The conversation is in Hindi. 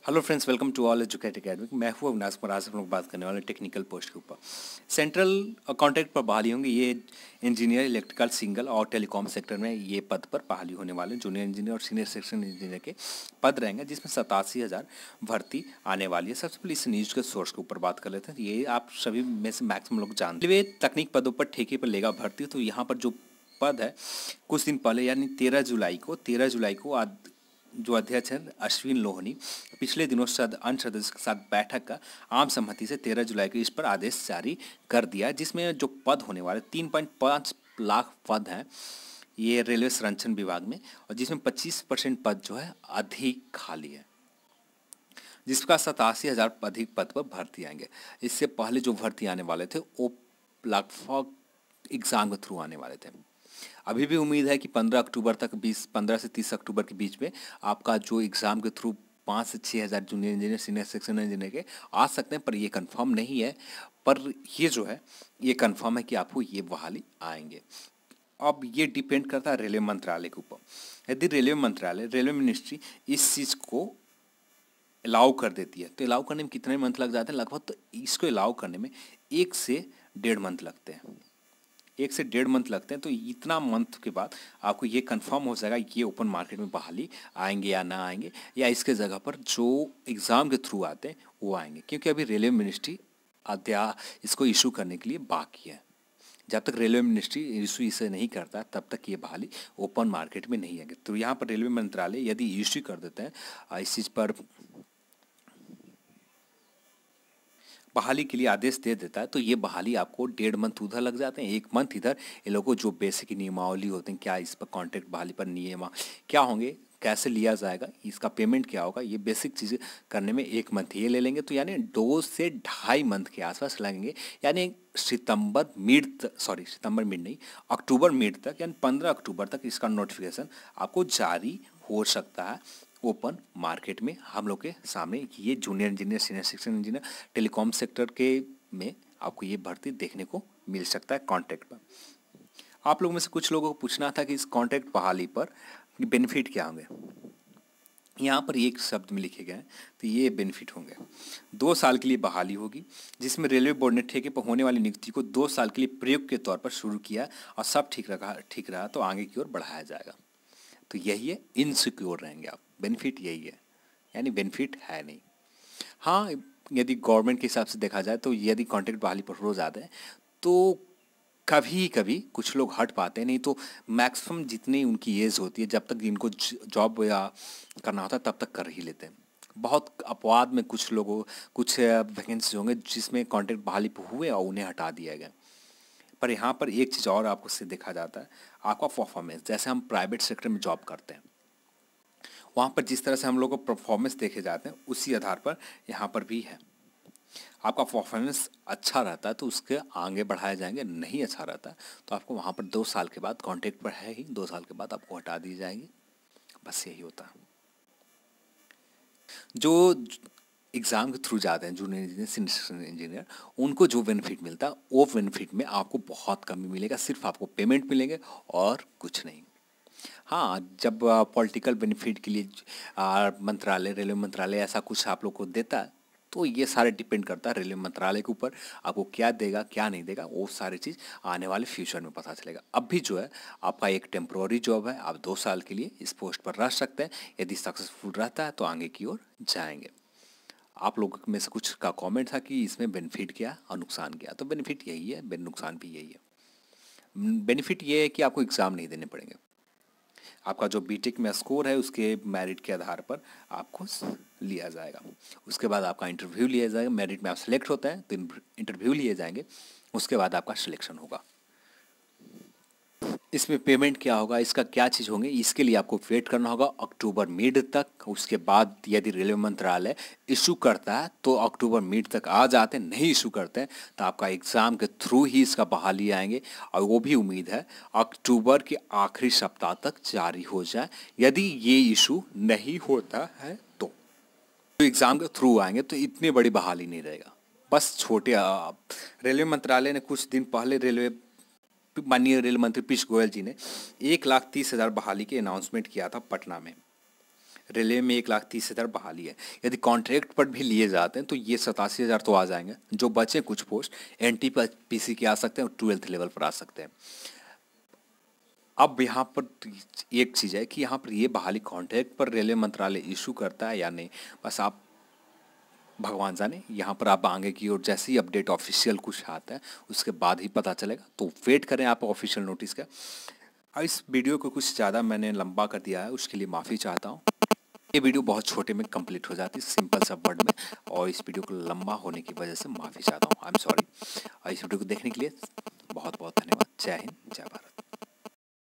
Hello friends, welcome to all educate academy. मैं हूँ अविनाश कुमार। आज हम लोग बात करने वाले टेक्निकल पोस्ट के ऊपर। सेंट्रल कॉन्ट्रैक्ट पर बहाली होंगी। ये इंजीनियर इलेक्ट्रिकल सिंगल और टेलीकॉम सेक्टर में ये पद पर बहाली होने वाले जूनियर इंजीनियर और सीनियर सेक्शन इंजीनियर के पद रहेंगे, जिसमें 87,000 भर्ती आने वाली है। सबसे पहले इस न्यूज़ के सोर्स के ऊपर बात कर लेते हैं। ये आप सभी में से मैक्सिमम लोग जानते हैं। रेलवे तकनीक पदों पर ठेके पर लेगा भर्ती। तो यहाँ पर जो पद है, कुछ दिन पहले यानी 13 जुलाई को जो अध्यक्ष हैं अश्विन लोहनी, पिछले दिनों अन्य सदस्यों के साथ बैठक का आम सहमति से 13 जुलाई को इस पर आदेश जारी कर दिया, जिसमें जो पद होने वाले 3.5 लाख पद हैं ये रेलवे संरक्षण विभाग में, और जिसमें 25% पद जो है अधिक खाली है, जिसका 87,000 अधिक पद पर भर्ती आएंगे। इससे पहले जो भर्ती आने वाले थे वो लगभग एग्जाम के थ्रू आने वाले थे। अभी भी उम्मीद है कि 15 अक्टूबर तक 15 से 30 अक्टूबर के बीच में आपका जो एग्ज़ाम के थ्रू 5 से 6,000 junior engineer senior section engineer के आ सकते हैं, पर ये कंफर्म नहीं है। पर ये जो है ये कंफर्म है कि आपको ये बहाली आएंगे। अब ये डिपेंड करता है रेलवे मंत्रालय के ऊपर। यदि रेलवे मिनिस्ट्री इस चीज़ को अलाउ कर देती है तो अलाउ करने में कितने मंथ लग जाते हैं लगभग, तो इसको अलाउ करने में 1 से 1.5 मंथ लगते हैं। 1 से 1.5 मंथ लगते हैं। तो इतना मंथ के बाद आपको ये कंफर्म हो जाएगा ये ओपन मार्केट में बहाली आएंगे या ना आएंगे, या इसके जगह पर जो एग्ज़ाम के थ्रू आते हैं वो आएंगे, क्योंकि अभी रेलवे मिनिस्ट्री इसको इशू करने के लिए बाकी है। जब तक रेलवे मिनिस्ट्री इशू इसे नहीं करता तब तक ये बहाली ओपन मार्केट में नहीं आएगी। तो यहाँ पर रेलवे मंत्रालय यदि इशू कर देते हैं इस चीज़ पर बहाली के लिए आदेश दे देता है, तो ये बहाली आपको 1.5 मंथ उधर लग जाते हैं, 1 मंथ इधर। ये लोगों को जो बेसिक नियमावली होते हैं, क्या इस पर कॉन्ट्रैक्ट बहाली पर नियम क्या होंगे, कैसे लिया जाएगा, इसका पेमेंट क्या होगा, ये बेसिक चीज़ें करने में 1 मंथ ये ले लेंगे। तो यानी 2 से 2.5 मंथ के आसपास लगेंगे। यानी सितंबर मिड नहीं, अक्टूबर मिड तक, यानी 15 अक्टूबर तक इसका नोटिफिकेशन आपको जारी हो सकता है ओपन मार्केट में। हम लोग के सामने ये junior engineer senior section engineer telecom sector के में आपको ये भर्ती देखने को मिल सकता है कॉन्ट्रैक्ट पर। आप लोगों में से कुछ लोगों को पूछना था कि इस कॉन्ट्रैक्ट बहाली पर बेनिफिट क्या होंगे। यहाँ पर एक शब्द में लिखे गए हैं, तो ये बेनिफिट होंगे। 2 साल के लिए बहाली होगी, जिसमें रेलवे बोर्ड ने ठेके पर होने वाली नियुक्ति को 2 साल के लिए प्रयोग के तौर पर शुरू किया, और सब ठीक रहा तो आगे की ओर बढ़ाया जाएगा। तो यही है, इनसिक्योर रहेंगे आप। बेनिफिट यही है, यानी बेनिफिट है नहीं। हाँ, यदि गवर्नमेंट के हिसाब से देखा जाए तो यदि कॉन्ट्रैक्ट बहाली पर रोज आते हैं तो कभी कभी कुछ लोग हट पाते हैं, नहीं तो मैक्सिमम जितनी उनकी एज होती है, जब तक इनको जॉब या करना होता है तब तक कर ही लेते हैं। बहुत अपवाद में कुछ लोगों कुछ वैकेंसी होंगे जिसमें कॉन्ट्रैक्ट बहाली पर हुए और उन्हें हटा दिया गया। पर यहाँ पर एक चीज़ और आपको से देखा जाता है, आपका परफॉर्मेंस। जैसे हम प्राइवेट सेक्टर में जॉब करते हैं, वहाँ पर जिस तरह से हम लोग को परफॉर्मेंस देखे जाते हैं उसी आधार पर यहाँ पर भी है। आपका परफॉर्मेंस अच्छा रहता है तो उसके आगे बढ़ाए जाएंगे, नहीं अच्छा रहता तो आपको वहाँ पर 2 साल के बाद, कॉन्ट्रैक्ट पर है ही, 2 साल के बाद आपको हटा दी जाएगी। बस यही होता है। जो एग्ज़ाम के थ्रू जाते हैं जूनियर इंजीनियर सीनियर इंजीनियर, उनको जो बेनिफिट मिलता है वो बेनिफिट में आपको बहुत कमी मिलेगा। सिर्फ आपको पेमेंट मिलेंगे और कुछ नहीं। हाँ, जब पॉलिटिकल बेनिफिट के लिए रेलवे मंत्रालय ऐसा कुछ आप लोग को देता है, तो ये सारे डिपेंड करता है रेलवे मंत्रालय के ऊपर। आपको क्या देगा क्या नहीं देगा वो सारी चीज़ आने वाले फ्यूचर में पता चलेगा। अब भी जो है आपका एक टेम्प्रोरी जॉब है, आप 2 साल के लिए इस पोस्ट पर रह सकते हैं। यदि सक्सेसफुल रहता है तो आगे की ओर जाएंगे। आप लोगों में से कुछ का कमेंट था कि इसमें बेनिफिट क्या और नुकसान क्या, तो बेनिफिट यही है, नुकसान भी यही है। बेनिफिट ये है कि आपको एग्ज़ाम नहीं देने पड़ेंगे। आपका जो बीटेक में स्कोर है उसके मेरिट के आधार पर आपको लिया जाएगा। उसके बाद आपका इंटरव्यू लिया जाएगा। मेरिट में आप सेलेक्ट होते हैं तो इंटरव्यू लिए जाएंगे, उसके बाद आपका सिलेक्शन होगा। इसमें पेमेंट क्या होगा, इसका क्या चीज़ होंगे, इसके लिए आपको वेट करना होगा अक्टूबर मिड तक। उसके बाद यदि रेलवे मंत्रालय इशू करता है तो अक्टूबर मिड तक आ जाते हैं, नहीं इशू करते हैं तो आपका एग्ज़ाम के थ्रू ही इसका बहाली आएंगे। और वो भी उम्मीद है अक्टूबर के आखिरी सप्ताह तक जारी हो जाए। यदि ये इशू नहीं होता है तो एग्ज़ाम के थ्रू आएंगे तो इतनी बड़ी बहाली नहीं रहेगा। बस छोटे रेलवे मंत्रालय ने कुछ दिन पहले माननीय रेल मंत्री पीयूष गोयल जी ने 1,30,000 बहाली की अनाउंसमेंट किया था पटना में। रेलवे में 1,30,000 बहाली है। यदि कॉन्ट्रैक्ट पर भी लिए जाते हैं तो ये 87,000 तो आ जाएंगे। जो बचे कुछ पोस्ट NTPC के आ सकते हैं और 12th लेवल पर आ सकते हैं। अब यहाँ पर एक चीज़ है कि यहाँ पर ये बहाली कॉन्ट्रैक्ट पर रेलवे मंत्रालय इशू करता है या नहीं, बस आप भगवान जाने। यहाँ पर आप आगे की और जैसे ही अपडेट ऑफिशियल कुछ आता है उसके बाद ही पता चलेगा, तो वेट करें आप ऑफिशियल नोटिस का। और इस वीडियो को कुछ ज़्यादा मैंने लंबा कर दिया है, उसके लिए माफ़ी चाहता हूँ। ये वीडियो बहुत छोटे में कंप्लीट हो जाती है, सिंपल सा वर्ड में, और इस वीडियो को लंबा होने की वजह से माफ़ी चाहता हूँ, आई एम सॉरी। और इस वीडियो को देखने के लिए बहुत बहुत धन्यवाद। जय हिंद, जय भारत।